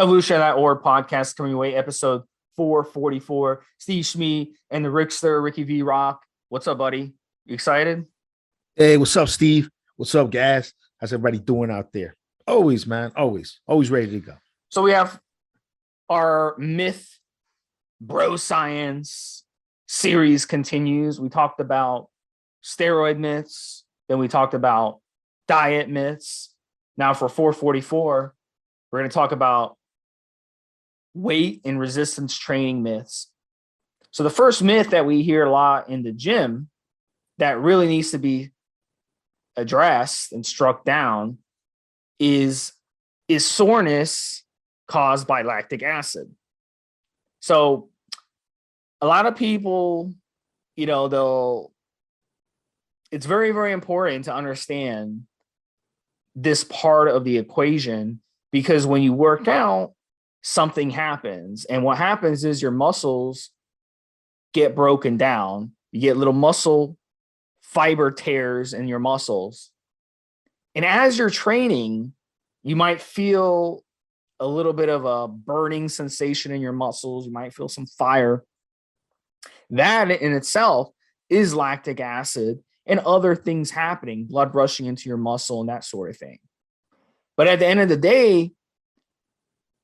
Evolutionary podcast coming away, episode 444. Stevesmi and the Rickster, Ricky V Rock. What's up, buddy? You excited? Hey, what's up, Steve? What's up, guys? How's everybody doing out there? Always, man. Always ready to go. So we have our myth, bro science series continues. We talked about steroid myths. Then we talked about diet myths. Now for 444, we're going to talk about weight and resistance training myths. So the first myth that we hear a lot in the gym that really needs to be addressed and struck down is soreness caused by lactic acid? So a lot of people, it's very, very important to understand this part of the equation, because when you work out, something happens. And what happens is your muscles get broken down. You get little muscle fiber tears in your muscles. And as you're training, you might feel a little bit of a burning sensation in your muscles. You might feel some fire. That in itself is lactic acid and other things happening, blood rushing into your muscle and that sort of thing. But at the end of the day,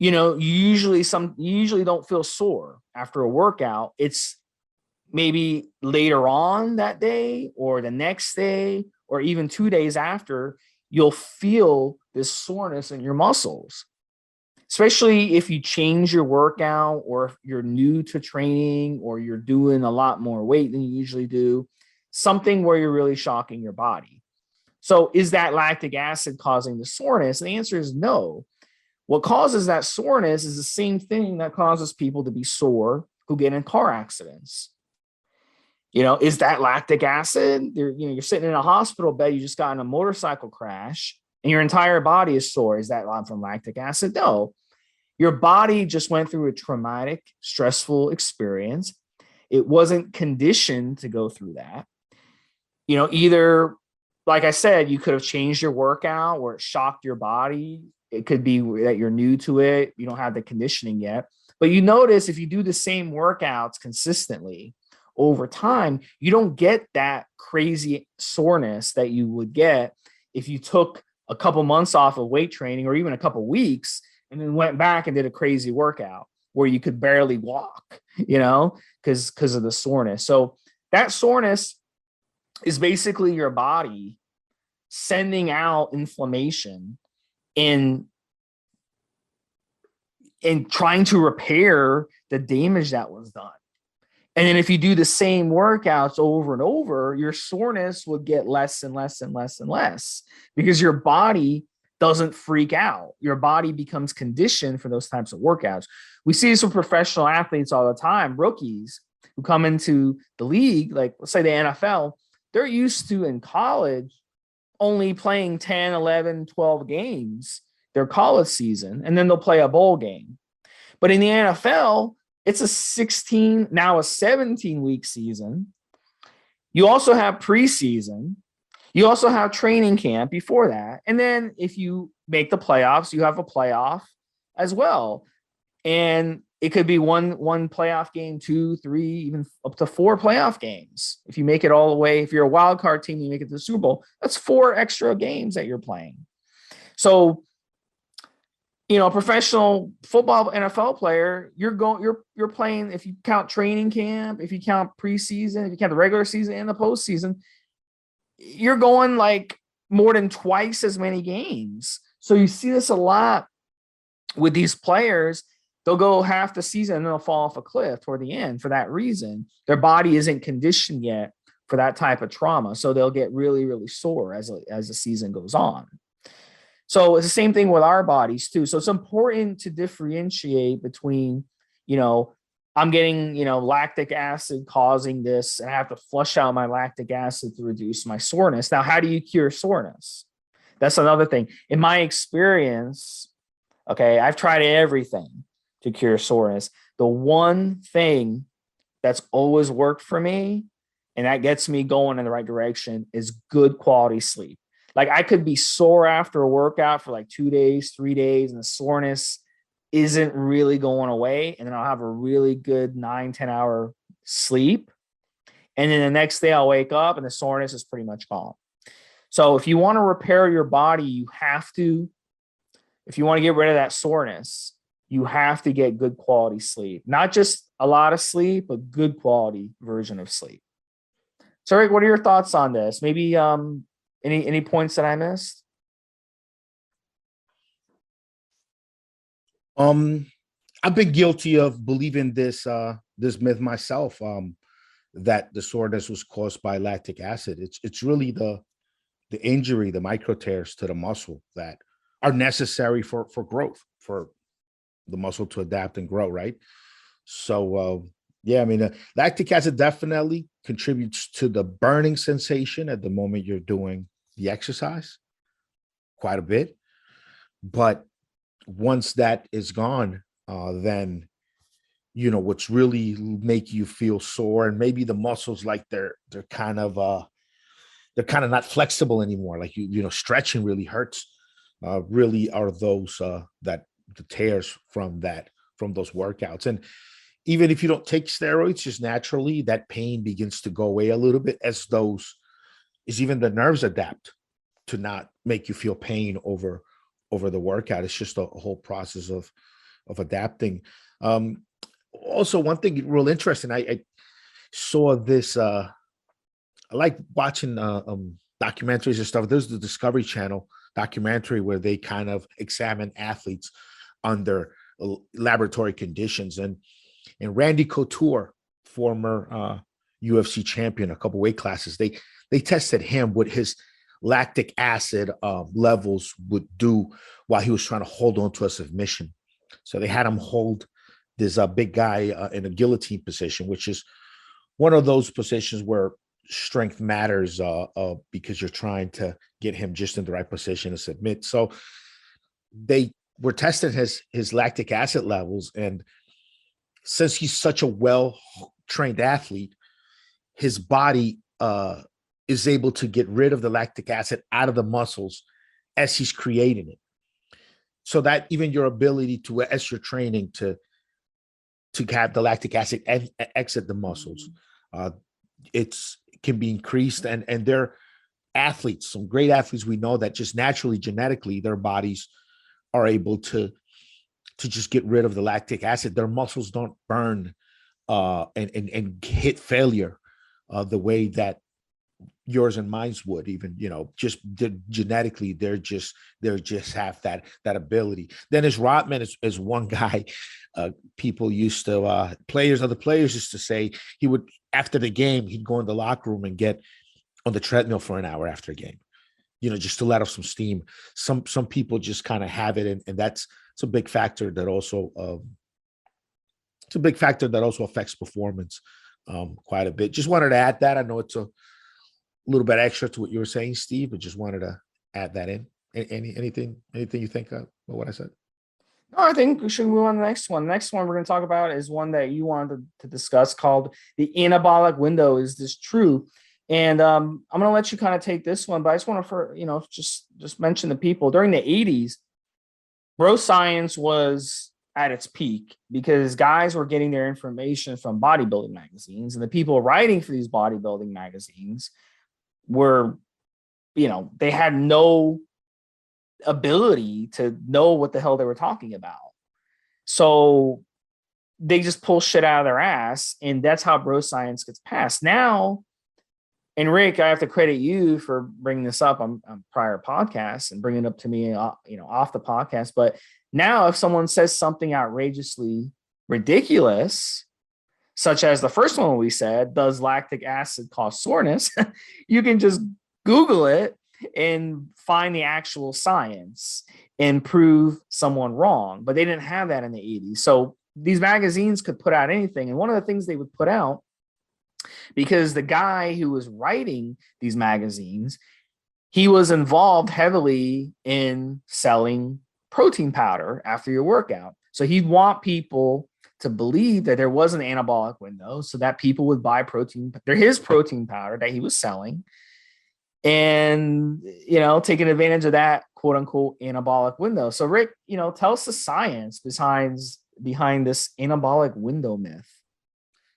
you usually don't feel sore after a workout. It's maybe later on that day or the next day or even 2 days after, you'll feel this soreness in your muscles, especially if you change your workout or if you're new to training or you're doing a lot more weight than you usually do, something where you're really shocking your body. So is that lactic acid causing the soreness? And the answer is no. What causes that soreness is the same thing that causes people to be sore who get in car accidents. Is that lactic acid? You're sitting in a hospital bed, you just got in a motorcycle crash, and your entire body is sore. Is that from lactic acid? No. Your body just went through a traumatic, stressful experience. It wasn't conditioned to go through that. Either, like I said, you could have changed your workout or it shocked your body. It could be that you're new to it. You don't have the conditioning yet. But you notice if you do the same workouts consistently over time, you don't get that crazy soreness that you would get if you took a couple months off of weight training or even a couple weeks and then went back and did a crazy workout where you could barely walk, because of the soreness. So that soreness is basically your body sending out inflammation in trying to repair the damage that was done. And then if you do the same workouts over and over, your soreness would get less and less and less and less because your body doesn't freak out. Your body becomes conditioned for those types of workouts. We see this with professional athletes all the time, rookies who come into the league, like let's say the NFL, they're used to in college only playing 10, 11, 12 games, their college season, and then they'll play a bowl game. But in the NFL, it's a 17-week season. You also have preseason. You also have training camp before that. And then if you make the playoffs, you have a playoff as well. And it could be one playoff game, 2, 3, even up to 4 playoff games. If you make it all the way, if you're a wild card team, you make it to the Super Bowl, that's 4 extra games that you're playing. So, professional football NFL player, you're playing, if you count training camp, if you count preseason, if you count the regular season and the postseason, you're going like more than twice as many games. So you see this a lot with these players. They'll go half the season and they'll fall off a cliff toward the end for that reason. Their body isn't conditioned yet for that type of trauma. So they'll get really, really sore as the season goes on. So it's the same thing with our bodies too. So it's important to differentiate between, I'm getting, lactic acid causing this, and I have to flush out my lactic acid to reduce my soreness. Now, how do you cure soreness? That's another thing. In my experience, okay, I've tried everything to cure soreness. The one thing that's always worked for me, and that gets me going in the right direction, is good quality sleep. Like I could be sore after a workout for like 2 days, 3 days, and the soreness isn't really going away. And then I'll have a really good 9-10 hour sleep. And then the next day I'll wake up and the soreness is pretty much gone. So if you want to repair your body, you have to, if you want to get rid of that soreness, you have to get good quality sleep, not just a lot of sleep, but good quality version of sleep. So Rick, what are your thoughts on this? Maybe any points that I missed? I've been guilty of believing this this myth myself, that the soreness was caused by lactic acid. It's really the injury, the micro tears to the muscle that are necessary for growth, for the muscle to adapt and grow, right? So yeah, I mean, lactic acid definitely contributes to the burning sensation at the moment you're doing the exercise quite a bit. But once that is gone, then what's really make you feel sore, and maybe the muscles, like they're kind of not flexible anymore. Like stretching really hurts. Really are those that the tears from those workouts. And even if you don't take steroids, just naturally that pain begins to go away a little bit as even the nerves adapt to not make you feel pain over the workout. It's just a whole process of adapting. Also, one thing real interesting, I saw this. I like watching documentaries and stuff. There's the Discovery Channel documentary where they kind of examine athletes under laboratory conditions, and Randy Couture, former UFC champion, a couple weight classes, they tested him with his lactic acid levels would do while he was trying to hold on to a submission. So they had him hold this big guy in a guillotine position, which is one of those positions where strength matters because you're trying to get him just in the right position to submit. So they were testing his lactic acid levels, and since he's such a well-trained athlete, his body is able to get rid of the lactic acid out of the muscles as he's creating it. So that even your ability to, as you're training, to have the lactic acid exit the muscles, it can be increased. And they're athletes, some great athletes we know that just naturally, genetically, their bodies are able to just get rid of the lactic acid. Their muscles don't burn and hit failure the way that yours and mine's would. Even just genetically, they're just have that ability. Dennis Rodman is one guy. People used to other players used to say he would, after the game, he'd go in the locker room and get on the treadmill for an hour after a game, just to let off some steam. Some people just kind of have it, and it's a big factor that also affects performance quite a bit. Just wanted to add that. I know it's a little bit extra to what you were saying, Steve, but just wanted to add that in. Anything you think of what I said? No, I think we should move on to the next one. The next one we're going to talk about is one that you wanted to discuss, called the anabolic window. Is this true? And I'm going to let you kind of take this one, but I just want to, just mention the people during the 80s. Bro science was at its peak because guys were getting their information from bodybuilding magazines, and the people writing for these bodybuilding magazines were, they had no ability to know what the hell they were talking about. So they just pull shit out of their ass, and that's how bro science gets passed. Now, and Rick, I have to credit you for bringing this up on prior podcasts and bringing it up to me, off the podcast. But now if someone says something outrageously ridiculous, such as the first one we said, does lactic acid cause soreness? You can just Google it and find the actual science and prove someone wrong. But they didn't have that in the 80s. So these magazines could put out anything. And one of the things they would put out, because the guy who was writing these magazines, he was involved heavily in selling protein powder after your workout. So he'd want people to believe that there was an anabolic window so that people would buy his protein powder that he was selling, and taking advantage of that quote unquote anabolic window. So Rick, tell us the science behind this anabolic window myth.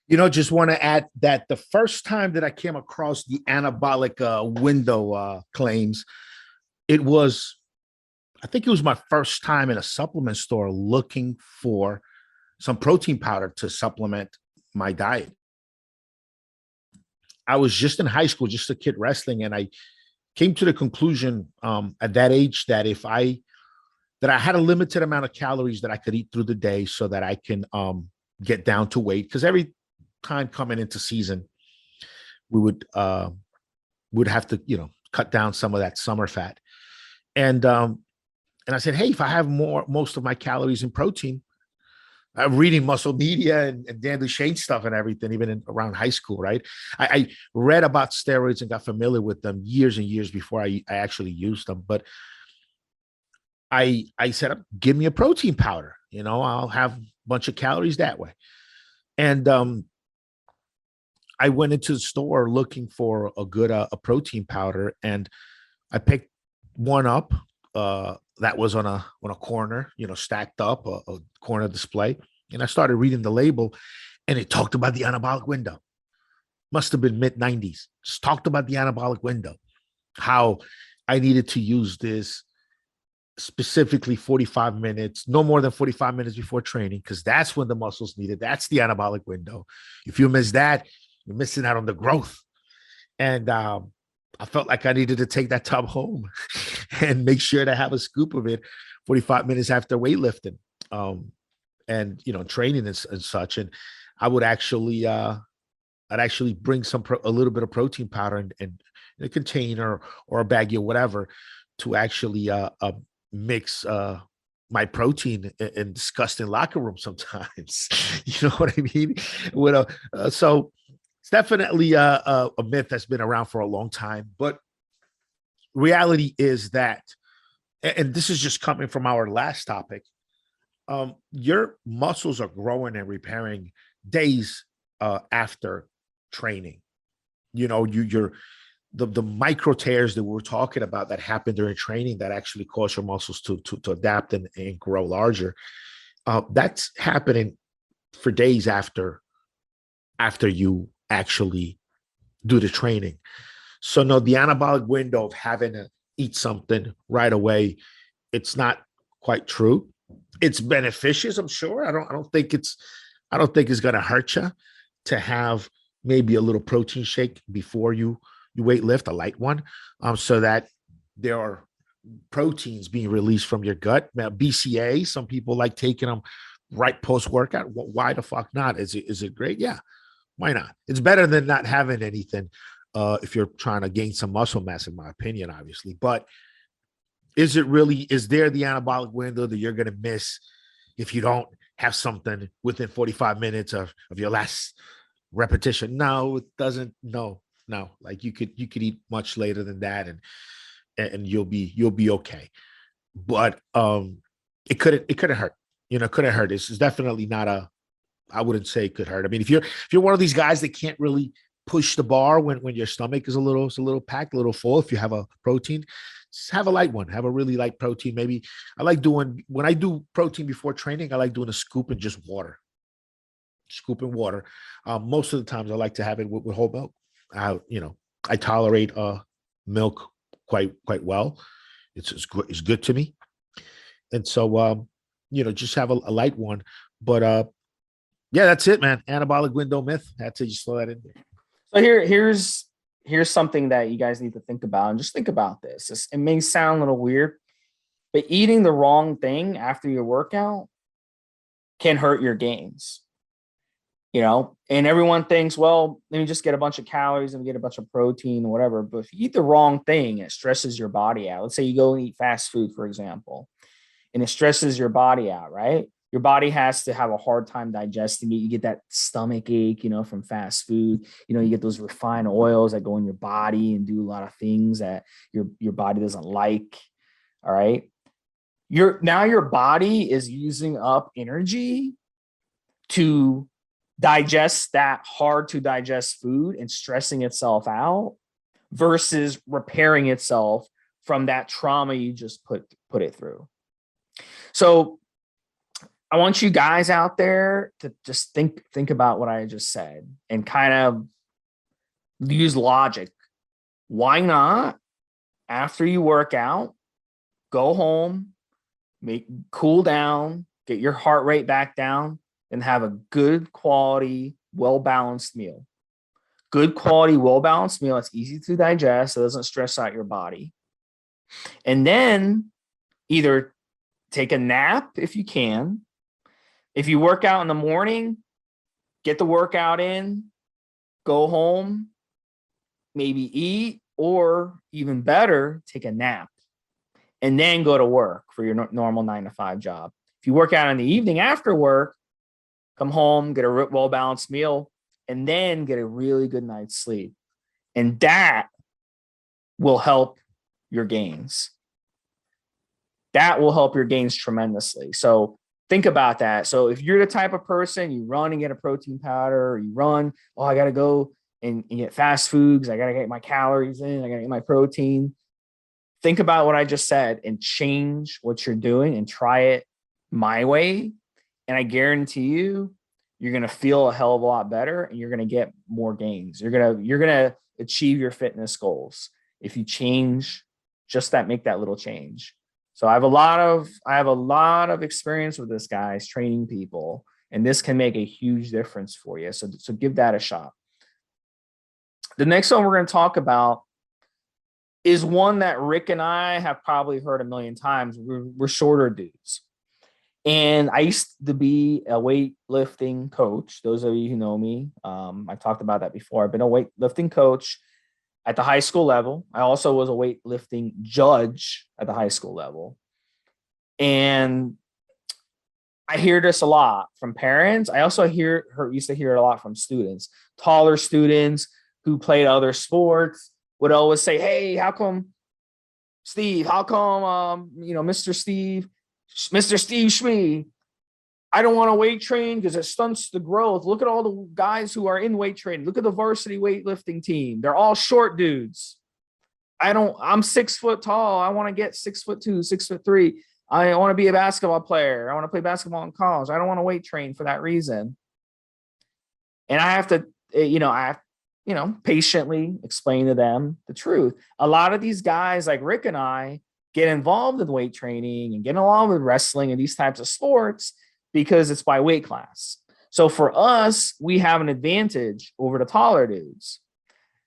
Just want to add that the first time that I came across the anabolic window claims, I think it was my first time in a supplement store looking for some protein powder to supplement my diet. I was just in high school, just a kid wrestling, and I came to the conclusion at that age that that I had a limited amount of calories that I could eat through the day so that I can get down to weight. Because every time coming into season, we would have to cut down some of that summer fat, and I said, hey, if I have most of my calories in protein, I'm reading Muscle Media and Dan Duchesne stuff and everything, even around high school, right? I read about steroids and got familiar with them years and years before I actually used them. But I said, give me a protein powder. I'll have a bunch of calories that way. And I went into the store looking for a good a protein powder, and I picked one up that was on a corner, stacked up, a corner display. And I started reading the label, and it talked about the anabolic window. Must have been mid-90s. Just talked about the anabolic window, how I needed to use this specifically 45 minutes, no more than 45 minutes before training, because that's when the muscles need it. That's the anabolic window. If you miss that, you're missing out on the growth. And I felt like I needed to take that tub home and make sure to have a scoop of it 45 minutes after weightlifting and training and such. And I would actually I'd actually bring a little bit of protein powder in a container or a baggie or whatever to actually mix my protein in disgusting locker room sometimes. You know what I mean? So it's definitely a myth that's been around for a long time, but reality is that, and this is just coming from our last topic, your muscles are growing and repairing days after training. The micro tears that we're talking about that happen during training that actually cause your muscles to adapt and grow larger. That's happening for days after you actually do the training. So no, the anabolic window of having to eat something right away, it's not quite true. It's beneficial, I'm sure. I don't think it's going to hurt you to have maybe a little protein shake before you weight lift, a light one, so that there are proteins being released from your gut. Now, BCA, some people like taking them right post workout. Why the fuck not? Is it great? Yeah. Why not? It's better than not having anything if you're trying to gain some muscle mass, in my opinion, obviously. But is there the anabolic window that you're going to miss if you don't have something within 45 minutes of your last repetition? No, it doesn't. No. Like you could eat much later than that, and you'll be okay. But it couldn't hurt. It couldn't hurt. It's definitely not I wouldn't say it could hurt. I mean, if you're one of these guys that can't really push the bar when your stomach is a little packed, a little full, if you have a protein, just have a light one. Have a really light protein. Maybe when I do protein before training, I like doing a scoop and just water. Scoop and water. Most of the times I like to have it with whole milk. I tolerate milk quite well. It's good to me. And so just have a light one. But yeah, that's it, man. Anabolic window myth. Had to just throw that in there. So here's something that you guys need to think about, and just think about this. It may sound a little weird, but eating the wrong thing after your workout can hurt your gains. And everyone thinks, well, let me just get a bunch of calories and get a bunch of protein or whatever. But if you eat the wrong thing, it stresses your body out. Let's say you go and eat fast food, for example, and it stresses your body out, right? Your body has to have a hard time digesting it. You get that stomach ache, from fast food. You get those refined oils that go in your body and do a lot of things that your body doesn't like. All right. Your body is using up energy to digest that hard to digest food and stressing itself out versus repairing itself from that trauma you just put it through. So I want you guys out there to just think about what I just said and kind of use logic. Why not, after you work out, go home, cool down, get your heart rate back down, and have a good quality, well-balanced meal. Good quality, well-balanced meal that's easy to digest, so it doesn't stress out your body. And then either take a nap if you can. If you work out in the morning, get the workout in, go home, maybe eat, or even better, take a nap and then go to work for your normal 9-to-5 job. If you work out in the evening after work, come home, get a well-balanced meal, and then get a really good night's sleep. And that will help your gains. That will help your gains tremendously. So think about that. So if you're the type of person, you run and get a protein powder, or you run, oh, I got to go and get fast foods. I got to get my calories in. I got to get my protein. Think about what I just said and change what you're doing and try it my way. And I guarantee you, you're going to feel a hell of a lot better and you're going to get more gains. You're going to achieve your fitness goals if you change just that, make that little change. So I have a lot of experience with this, guys, training people, and this can make a huge difference for you. So give that a shot. The next one we're going to talk about is one that Rick and I have probably heard a million times. We're shorter dudes. And I used to be a weightlifting coach. Those of you who know me, I talked about that before. I've been a weightlifting coach at the high school level. I also was a weightlifting judge at the high school level. And I hear this a lot from parents. I also used to hear it a lot from students. Taller students who played other sports would always say, hey, how come Mr. Stevesmi, I don't want to weight train because it stunts the growth. Look at all the guys who are in weight training. Look at the varsity weightlifting team. They're all short dudes. I'm 6 foot tall. I want to get 6'2", 6'3". I want to be a basketball player. I want to play basketball in college. I don't want to weight train for that reason. And I have to, patiently explain to them the truth. A lot of these guys like Rick and I get involved in weight training and get along with wrestling and these types of sports because it's by weight class. So for us, we have an advantage over the taller dudes.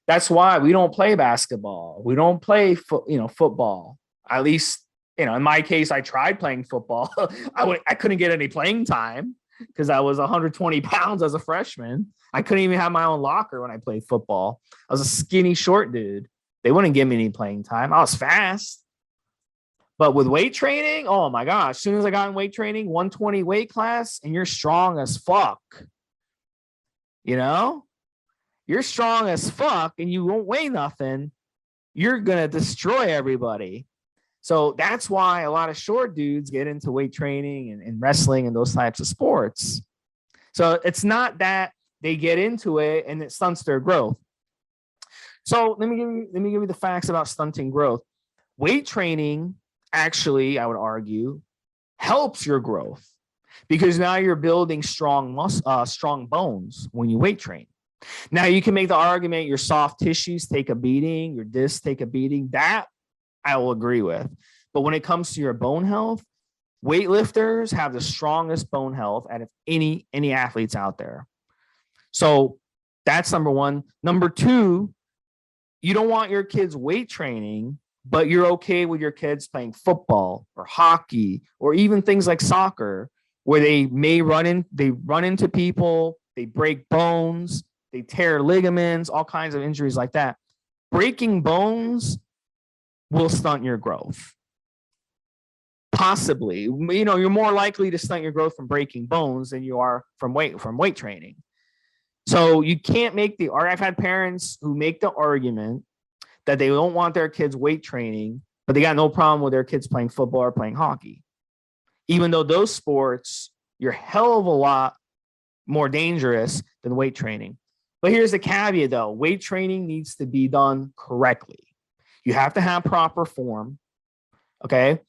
That's why we don't play basketball. We don't play football. At least, in my case, I tried playing football. I couldn't get any playing time because I was 120 pounds as a freshman. I couldn't even have my own locker when I played football. I was a skinny, short dude. They wouldn't give me any playing time. I was fast. But with weight training, oh my gosh, as soon as I got in weight training, 120 weight class, and you're strong as fuck. You're strong as fuck and you won't weigh nothing. You're going to destroy everybody. So that's why a lot of short dudes get into weight training and wrestling and those types of sports. So it's not that they get into it and it stunts their growth. So let me give you the facts about stunting growth. Weight training actually, I would argue, helps your growth because now you're building strong bones when you weight train. Now you can make the argument your soft tissues take a beating, your discs take a beating. That I will agree with. But when it comes to your bone health, weightlifters have the strongest bone health out of any athletes out there. So that's number one. Number two, you don't want your kids weight training, but you're okay with your kids playing football or hockey or even things like soccer, where they may run into people, they break bones, they tear ligaments, all kinds of injuries like that. Breaking bones will stunt your growth. Possibly, you're more likely to stunt your growth from breaking bones than you are from weight training. So you can't make I've had parents who make the argument that they don't want their kids weight training, but they got no problem with their kids playing football or playing hockey. Even though those sports, you're a hell of a lot more dangerous than weight training. But here's the caveat though, weight training needs to be done correctly. You have to have proper form. Okay.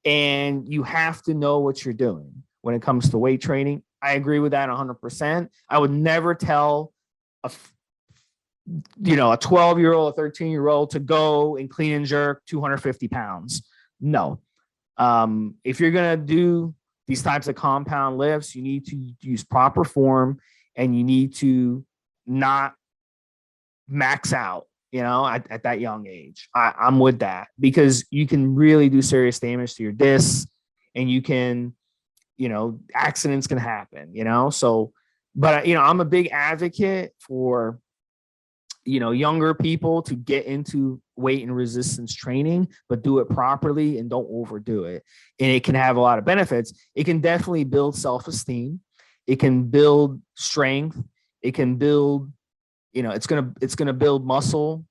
And you have to know what you're doing when it comes to weight training. I agree with that 100%. I would never tell a 12-year-old, a 13-year-old to go and clean and jerk 250 pounds. No. If you're going to do these types of compound lifts, you need to use proper form, and you need to not max out, at that young age. I'm with that, because you can really do serious damage to your discs, and you can, accidents can happen, so, but, I'm a big advocate for, younger people to get into weight and resistance training, but do it properly and don't overdo it. And it can have a lot of benefits. It can definitely build self-esteem. It can build strength. It can build, it's going to build muscle,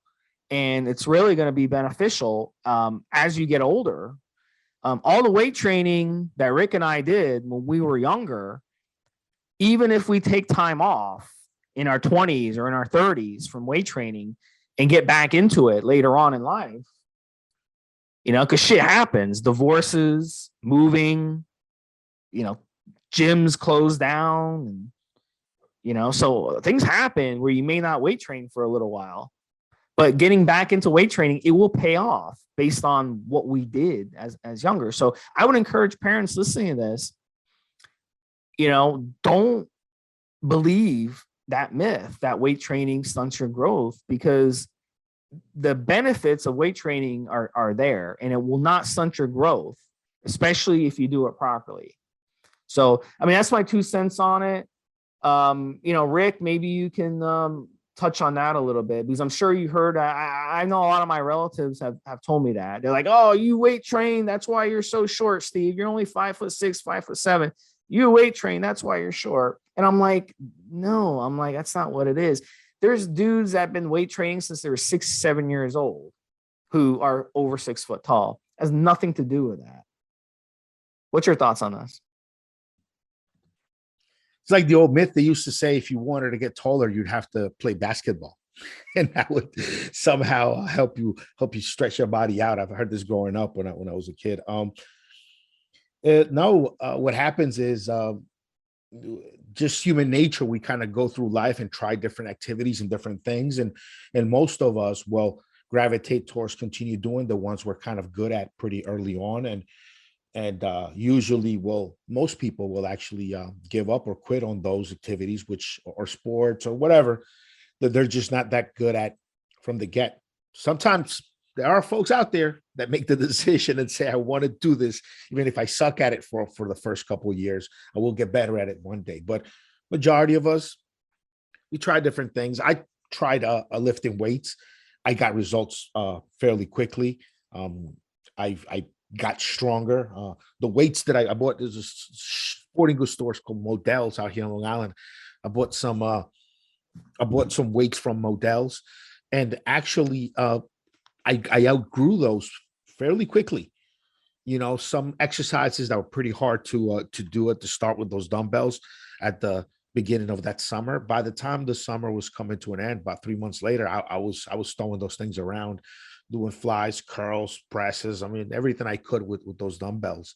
and it's really going to be beneficial as you get older. All the weight training that Rick and I did when we were younger, even if we take time off in our 20s or in our 30s from weight training and get back into it later on in life, because shit happens, divorces, moving, gyms close down, and, so things happen where you may not weight train for a little while, but getting back into weight training, it will pay off based on what we did as younger. So I would encourage parents listening to this, don't believe that myth that weight training stunts your growth, because the benefits of weight training are there, and it will not stunt your growth, especially if you do it properly. So, that's my 2 cents on it. Rick, maybe you can touch on that a little bit, because I'm sure you heard, I know a lot of my relatives have told me that. They're like, oh, you weight train, that's why you're so short, Steve. You're only 5'6", 5'7". You weight train, that's why you're short. And I'm like, no, that's not what it is. There's dudes that have been weight training since they were 6, 7 years old who are over 6 foot tall. It has nothing to do with that. What's your thoughts on this? It's like the old myth they used to say, if you wanted to get taller, you'd have to play basketball, and that would somehow help you stretch your body out. I've heard this growing up when I was a kid. What happens is just human nature. We kind of go through life and try different activities and different things, and most of us will gravitate towards continue doing the ones we're kind of good at pretty early on, and usually most people will actually give up or quit on those activities, or sports or whatever, that they're just not that good at from the get. Sometimes there are folks out there that make the decision and say, I want to do this, even if I suck at it for the first couple of years, I will get better at it one day. But majority of us, we try different things. I tried lifting weights. I got results fairly quickly. I got stronger. The weights that I bought, there's a sporting goods stores called Modell's out here on Long Island. I bought some weights from Modell's, and actually I outgrew those fairly quickly. Some exercises that were pretty hard to do at the start with those dumbbells at the beginning of that summer. By the time the summer was coming to an end, about 3 months later, I was throwing those things around, doing flies, curls, presses. Everything I could with those dumbbells.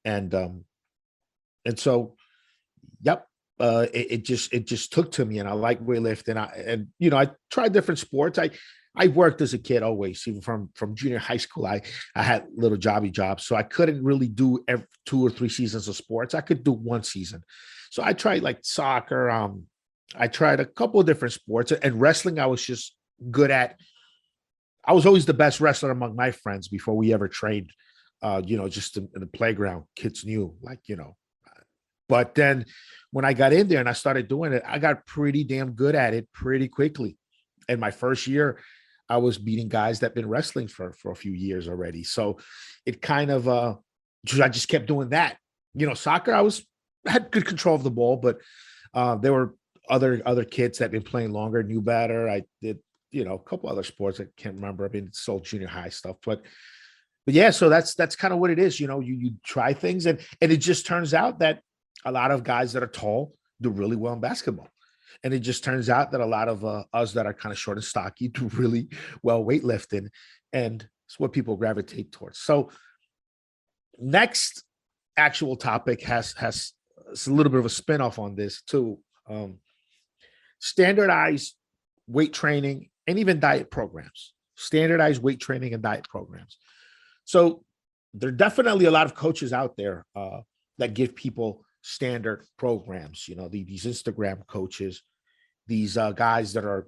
And so, yep. It just took to me, and I like weightlifting. I tried different sports. I worked as a kid always, even from junior high school. I had little jobs, so I couldn't really do 2 or 3 seasons of sports. I could do 1 season. So I tried like soccer. I tried a couple of different sports, and wrestling I was just good at. I was always the best wrestler among my friends before we ever trained, just in the playground. Kids knew, but then when I got in there and I started doing it, I got pretty damn good at it pretty quickly. In my first year, I was beating guys that had been wrestling for a few years already. So it kind of, I just kept doing that. Soccer, I had good control of the ball, but there were other kids that had been playing longer, knew better. I did, a couple other sports. I can't remember. It's all junior high stuff, but yeah, so that's kind of what it is. You try things, and it just turns out that a lot of guys that are tall do really well in basketball. And it just turns out that a lot of us that are kind of short and stocky do really well weightlifting, and it's what people gravitate towards. So next actual topic has it's a little bit of a spinoff on this too. Standardized weight training and even diet programs. Standardized weight training and diet programs. So there are definitely a lot of coaches out there that give people standard programs. You know, these Instagram coaches, these guys that are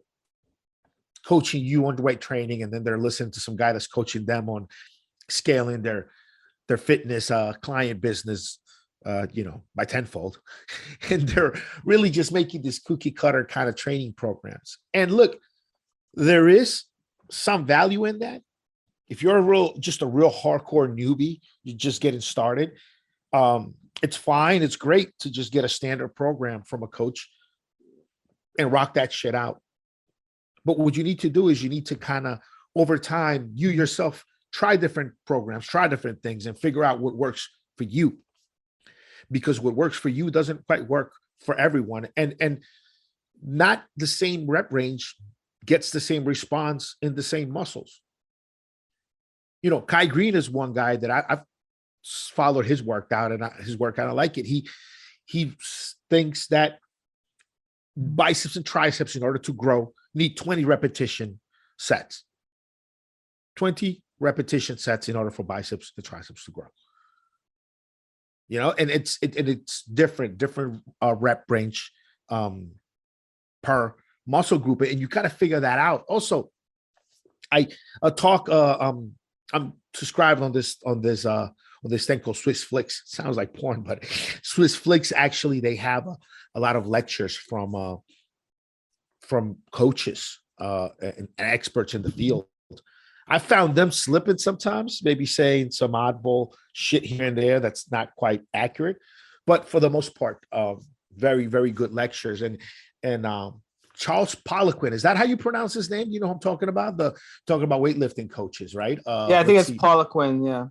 coaching you on weight training, and then they're listening to some guy that's coaching them on scaling their fitness client business, you know, by tenfold. And they're really just making this cookie cutter kind of training programs. And look, there is some value in that. If you're just a real hardcore newbie, you're just getting started, it's fine. It's great to just get a standard program from a coach and rock that shit out. But what you need to do is you need to kind of, over time, you yourself try different programs, try different things, and figure out what works for you. Because what works for you doesn't quite work for everyone. And not the same rep range gets the same response in the same muscles. You know, Kai Green is one guy that I've followed his workout, and I like it. He thinks that biceps and triceps, in order to grow, need 20 repetition sets. 20 repetition sets in order for biceps and triceps to grow. You know, and it's different rep range per muscle group, and you kind of figure that out. Also, I talk I'm subscribed on this thing called Swiss Flicks. Sounds like porn, but Swiss Flicks, actually, they have a lot of lectures from coaches and experts in the field. I found them slipping sometimes, maybe saying some oddball shit here and there that's not quite accurate, but for the most part, very, very good lectures. And Charles Poliquin, is that how you pronounce his name? You know who I'm talking about? Talking about weightlifting coaches, right? Yeah, I think it's Poliquin. Yeah.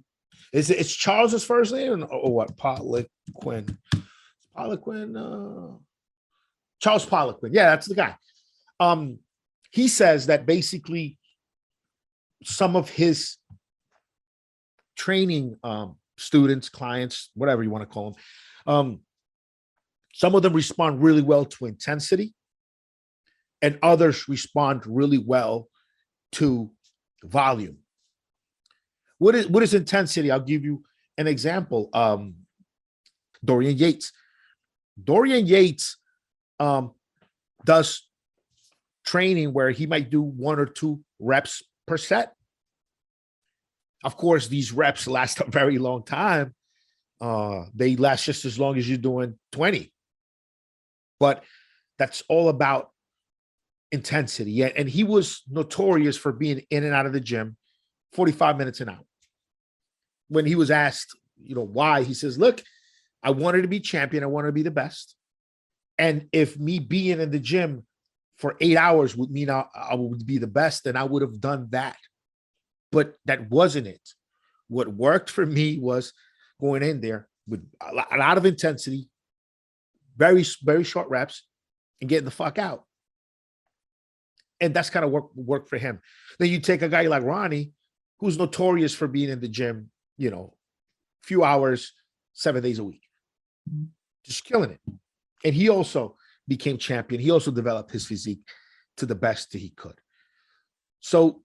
It's Charles's first name or what? Poliquin. Charles Poliquin. Yeah, that's the guy. He says that basically some of his training students, clients, whatever you want to call them, some of them respond really well to intensity, and others respond really well to volume. What is intensity? I'll give you an example. Dorian Yates. Dorian Yates does training where he might do 1 or 2 reps per set. Of course, these reps last a very long time. They last just as long as you're doing 20. But that's all about intensity. And he was notorious for being in and out of the gym 45 minutes an hour. When he was asked, you know, why, he says, look, I wanted to be champion. I wanted to be the best. And if me being in the gym for 8 hours would mean I would be the best, then I would have done that. But that wasn't it. What worked for me was going in there with a lot of intensity, very, very short reps, and getting the fuck out. And that's kind of work for him. Then you take a guy like Ronnie, who's notorious for being in the gym, you know, few hours, 7 days a week, just killing it. And he also became champion. He also developed his physique to the best that he could. So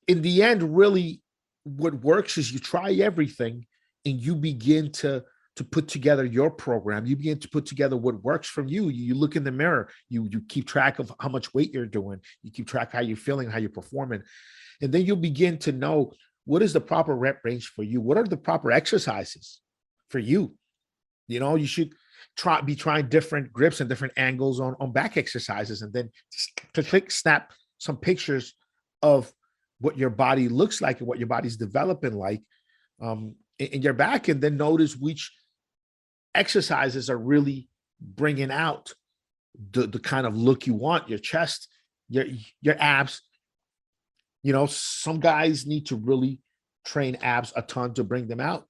in the end, really what works is you try everything and you begin to put together your program. You begin to put together what works for you. You look in the mirror, you keep track of how much weight you're doing. You keep track of how you're feeling, how you're performing. And then you'll begin to know what is the proper rep range for you. What are the proper exercises for you? You know, you should be trying different grips and different angles on back exercises, and then just snap some pictures of what your body looks like and what your body's developing like in your back, and then notice which exercises are really bringing out the kind of look you want, your chest, your abs. You know, some guys need to really train abs a ton to bring them out.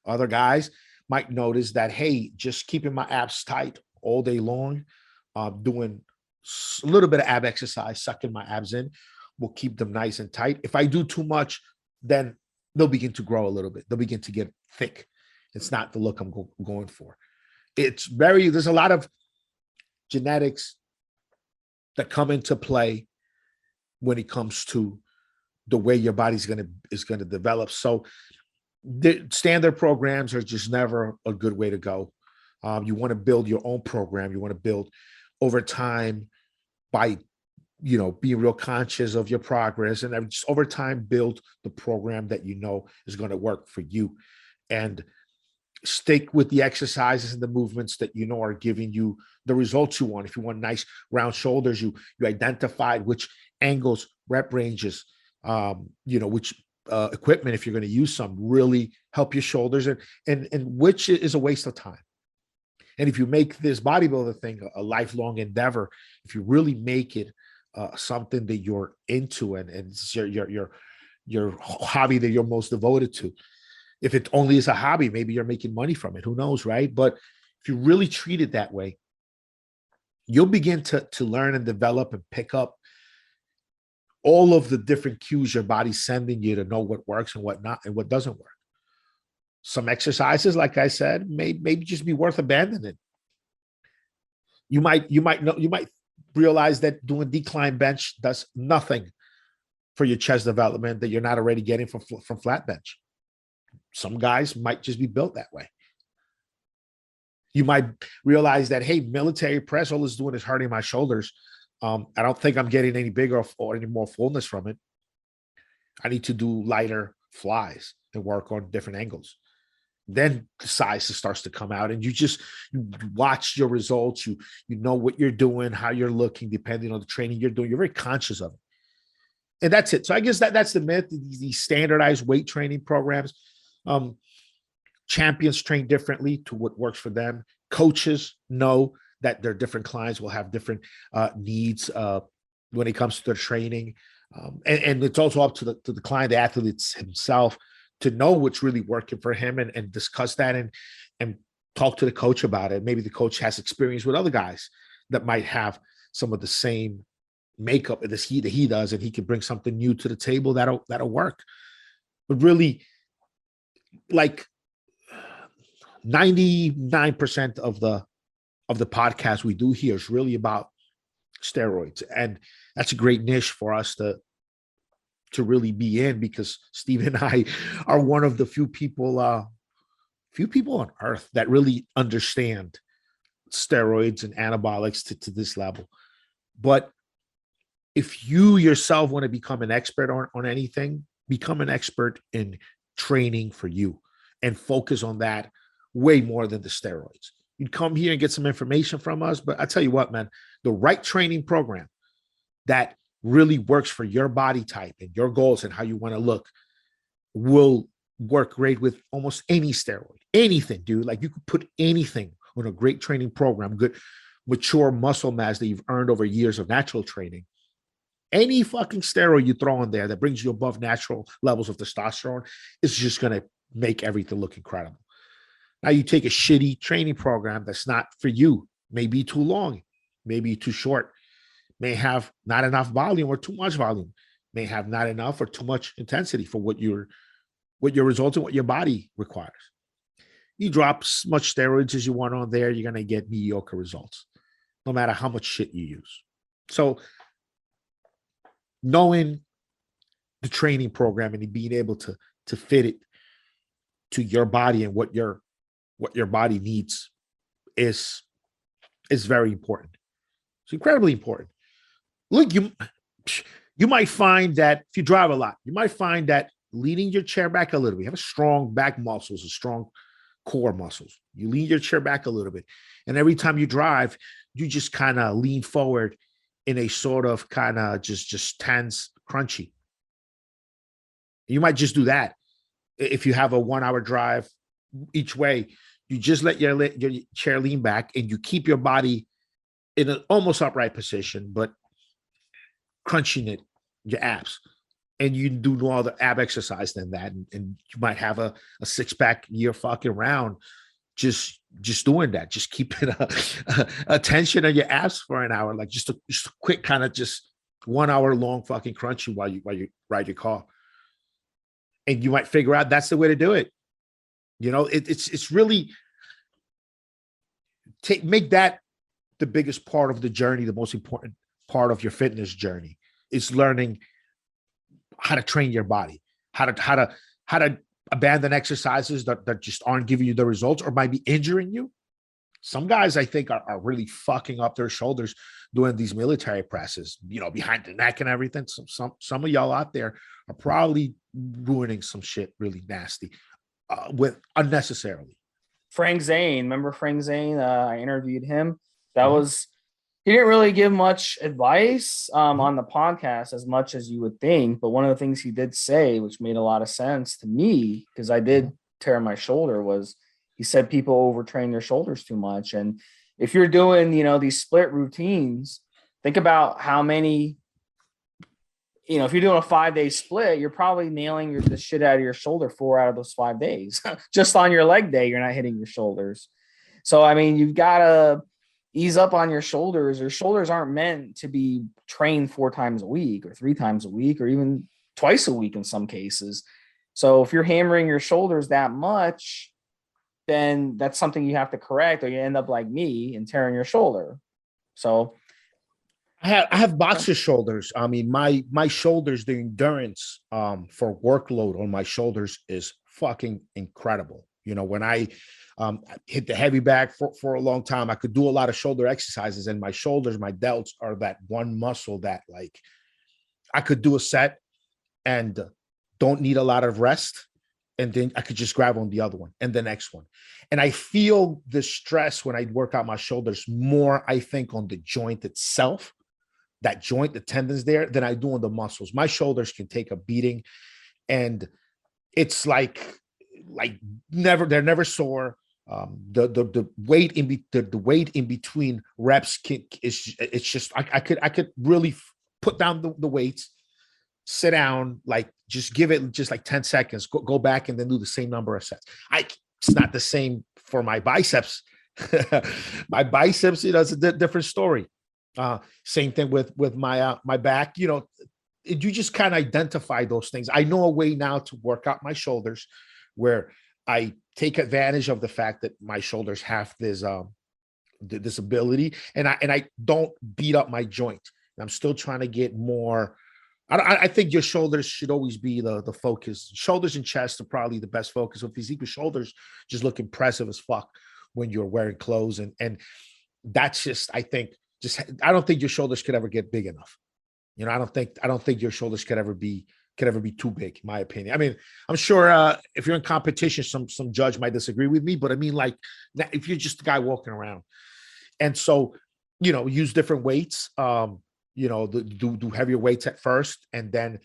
Other guys might notice that, hey, just keeping my abs tight all day long doing a little bit of ab exercise, sucking my abs in, will keep them nice and tight. If I do too much, then they'll begin to grow a little bit. They'll begin to get thick. It's not the look I'm going for. There's a lot of genetics that come into play when it comes to the way your body's is gonna develop. So the standard programs are just never a good way to go. You want to build your own program. You want to build over time by being real conscious of your progress, and just over time build the program that is going to work for you, and stick with the exercises and the movements that are giving you the results you want. If you want nice round shoulders, you identified which angles, rep ranges, which equipment, if you're going to use some, really help your shoulders, and which is a waste of time. And if you make this bodybuilder thing a lifelong endeavor, if you really make it something that you're into, and it's your hobby that you're most devoted to, if it only is a hobby, maybe you're making money from it. Who knows, right? But if you really treat it that way, you'll begin to learn and develop and pick up all of the different cues your body's sending you to know what works and what not, and what doesn't work. Some exercises, like I said, maybe just be worth abandoning. You might realize that doing decline bench does nothing for your chest development that you're not already getting from flat bench. Some guys might just be built that way. You might realize that, hey, military press, all it's doing is hurting my shoulders. I don't think I'm getting any bigger or any more fullness from it. I need to do lighter flies and work on different angles. Then the size starts to come out, and you watch your results. You know what you're doing, how you're looking, depending on the training you're doing. You're very conscious of it. And that's it. So I guess that's the myth. These standardized weight training programs. Champions train differently to what works for them. Coaches know that their different clients will have different needs when it comes to their training. And it's also up to the client, the athlete himself, to know what's really working for him, and discuss that and talk to the coach about it. Maybe the coach has experience with other guys that might have some of the same makeup that he does, and he can bring something new to the table that'll work. But really, like 99% of the podcast we do here is really about steroids, and that's a great niche for us to really be in, because Steve and I are one of the few people on earth that really understand steroids and anabolics to this level. But if you yourself want to become an expert on anything, become an expert in training for you, and focus on that way more than the steroids. You'd come here and get some information from us, but I tell you what, man, the right training program that really works for your body type and your goals and how you want to look will work great with almost any steroid. Anything, dude. Like, you could put anything on a great training program, good mature muscle mass that you've earned over years of natural training. Any fucking steroid you throw in there that brings you above natural levels of testosterone is just going to make everything look incredible. Now, you take a shitty training program that's not for you, maybe too long, maybe too short, may have not enough volume or too much volume, may have not enough or too much intensity for what your results and what your body requires. You drop as much steroids as you want on there, you're going to get mediocre results, no matter how much shit you use. So knowing the training program and being able to fit it to your body and what your body needs is very important. It's incredibly important. Look, you might find that if you drive a lot, you might find that leaning your chair back a little bit, you have a strong back muscles, a strong core muscles. You lean your chair back a little bit, and every time you drive, you just kind of lean forward in a sort of kind of just tense, crunchy. You might just do that. If you have a 1 hour drive each way, you just let your chair lean back, and you keep your body in an almost upright position, but crunching your abs. And you do no other ab exercise than that. And you might have a six-pack year fucking round just doing that, just keeping attention on your abs for an hour, like just a quick kind of just 1 hour long fucking crunchy while you ride your car. And you might figure out that's the way to do it. You know, it's really make that the biggest part of the journey, the most important part of your fitness journey is learning how to train your body, how to abandon exercises that just aren't giving you the results or might be injuring you. Some guys I think are really fucking up their shoulders doing these military presses, you know, behind the neck and everything. Some of y'all out there are probably ruining some shit really nasty with unnecessarily. Frank Zane, remember Frank Zane? I interviewed him. That was, he didn't really give much advice on the podcast as much as you would think. But one of the things he did say, which made a lot of sense to me, because I did tear my shoulder, was he said people overtrain their shoulders too much. And if you're doing, you know, these split routines, think about how many, you know, if you're doing a 5-day split, you're probably nailing the shit out of your shoulder 4 out of those 5 days. Just on your leg day, you're not hitting your shoulders. So, I mean, you've got to ease up on your shoulders. Your shoulders aren't meant to be trained 4 times a week or 3 times a week or even twice a week in some cases. So if you're hammering your shoulders that much, then that's something you have to correct, or you end up like me and tearing your shoulder. So I have boxer shoulders. I mean, my shoulders, the endurance for workload on my shoulders is fucking incredible. You know, when I hit the heavy bag for a long time, I could do a lot of shoulder exercises, and my shoulders, my delts are that one muscle that like I could do a set and don't need a lot of rest. And then I could just grab on the other one and the next one. And I feel the stress when I work out my shoulders more, I think, on the joint itself, that joint, the tendons there, than I do on the muscles. My shoulders can take a beating, and it's like never, they're never sore. The weight the weight in between reps it's just I could really put down the weights, sit down, like just give it just like 10 seconds, go back and then do the same number of sets. It's not the same for my biceps. My biceps, you know, it's a different story. Same thing with my my back. You know, you just kind of identify those things. I know a way now to work out my shoulders where I take advantage of the fact that my shoulders have this ability, and I don't beat up my joint. I'm still trying to get more. I think your shoulders should always be the focus. Shoulders and chest are probably the best focus of physique. But shoulders just look impressive as fuck when you're wearing clothes, and that's just, I think, I don't think your shoulders could ever get big enough. You know, I don't think your shoulders could ever be too big, in my opinion. I mean, I'm sure if you're in competition, some judge might disagree with me, but I mean, like, if you're just a guy walking around, and so, you know, use different weights. You know, do heavier weights at first, and then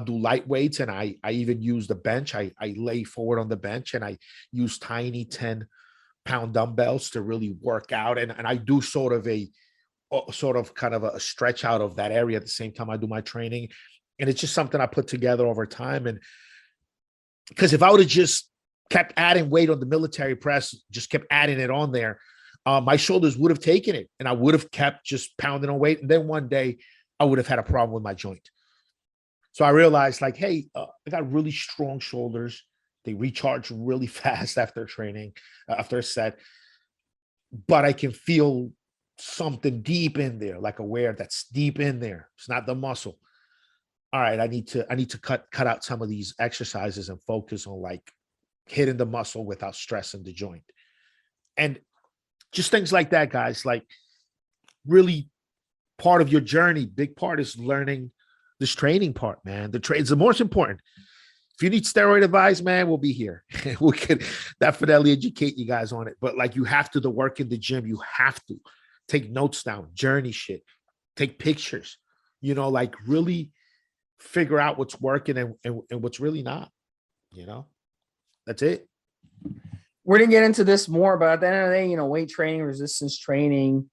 do light weights. And I even use the bench. I lay forward on the bench, and I use tiny 10-pound dumbbells to really work out. And I do sort of kind of a stretch out of that area at the same time I do my training. And it's just something I put together over time. And because if I would have just kept adding weight on the military press, just kept adding it on there, my shoulders would have taken it, and I would have kept just pounding on weight. And then one day I would have had a problem with my joint. So I realized, like, hey, I got really strong shoulders. They recharge really fast after training, after a set, but I can feel something deep in there, like a wear that's deep in there. It's not the muscle. All right, I need to cut out some of these exercises and focus on like hitting the muscle without stressing the joint. And just things like that, guys. Like, really part of your journey, big part is learning this training part, man. The train's the most important. If you need steroid advice, man, we'll be here. We can definitely educate you guys on it. But like, you have to, the work in the gym, you have to take notes down, journey shit, take pictures, you know, like really figure out what's working and what's really not, you know. That's it. We're going to get into this more, but at the end of the day, you know, weight training, resistance training,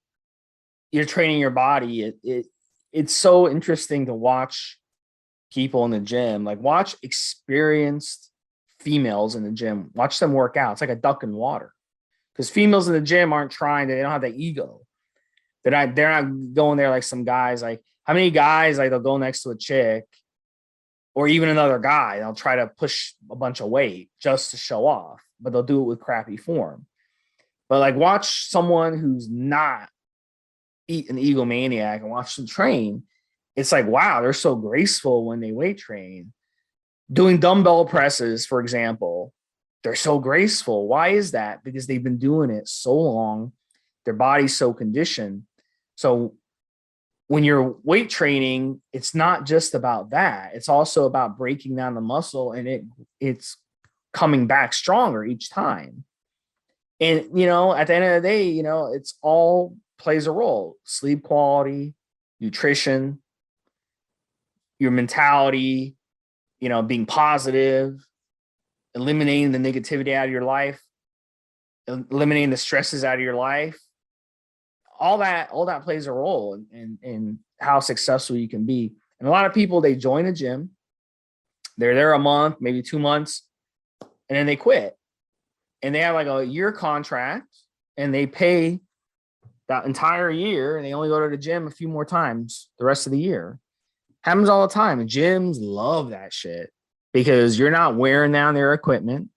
you're training your body. It's so interesting to watch people in the gym, like watch experienced females in the gym, watch them work out. It's like a duck in water. because females in the gym aren't trying to, they don't have that ego. They're not going there like some guys. Like, how many guys, like, they'll go next to a chick or even another guy, they'll try to push a bunch of weight just to show off, but they'll do it with crappy form. But like, watch someone who's not an egomaniac and watch them train. It's like, wow, they're so graceful when they weight train. Doing dumbbell presses, for example, they're so graceful. Why is that? Because they've been doing it so long. Their body's so conditioned. So when you're weight training, it's not just about that. It's also about breaking down the muscle, and it's coming back stronger each time. And, at the end of the day, it's all plays a role. Sleep quality, nutrition, your mentality, being positive, eliminating the negativity out of your life, eliminating the stresses out of your life. All that plays a role in how successful you can be. And a lot of people, they join a gym, they're there a month, maybe 2 months, and then they quit. And they have like a year contract, and they pay that entire year, and they only go to the gym a few more times the rest of the year. Happens all the time. Gyms love that shit because you're not wearing down their equipment.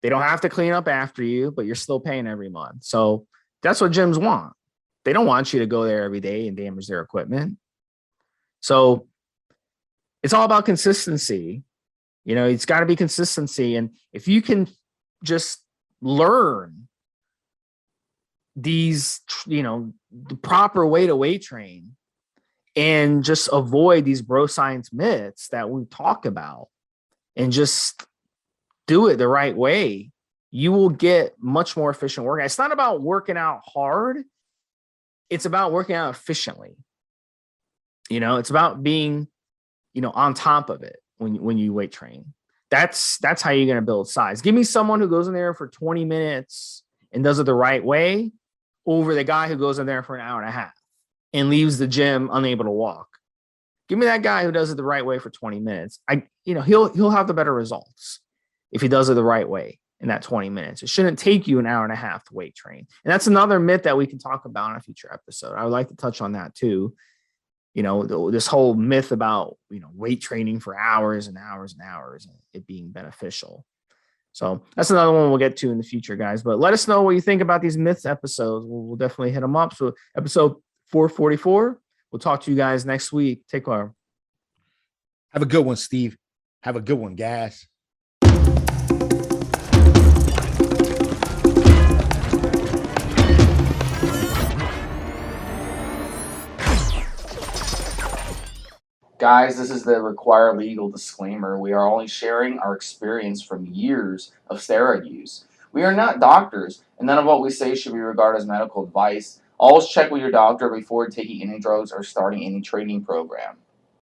They don't have to clean up after you, but you're still paying every month. So that's what gyms want. They don't want you to go there every day and damage their equipment. So it's all about consistency. It's got to be consistency. And if you can just learn these, the proper way to weight train and just avoid these bro science myths that we talk about and just do it the right way, you will get much more efficient workout. It's not about working out hard. It's about working out efficiently. It's about being, on top of it when you weight train. That's how you're going to build size. Give me someone who goes in there for 20 minutes and does it the right way over the guy who goes in there for an hour and a half and leaves the gym unable to walk. Give me that guy who does it the right way for 20 minutes. He'll have the better results if he does it the right way in that 20 minutes. It shouldn't take you an hour and a half to weight train. And that's another myth that we can talk about in a future episode. I would like to touch on that too. This whole myth about, weight training for hours and hours and hours and it being beneficial. So that's another one we'll get to in the future, guys. But let us know what you think about these myths episodes. We'll definitely hit them up. So episode 444, we'll talk to you guys next week. Take care. Have a good one, Steve. Have a good one, guys. Guys, this is the required legal disclaimer. We are only sharing our experience from years of steroid use. We are not doctors, and none of what we say should be regarded as medical advice. Always check with your doctor before taking any drugs or starting any training program.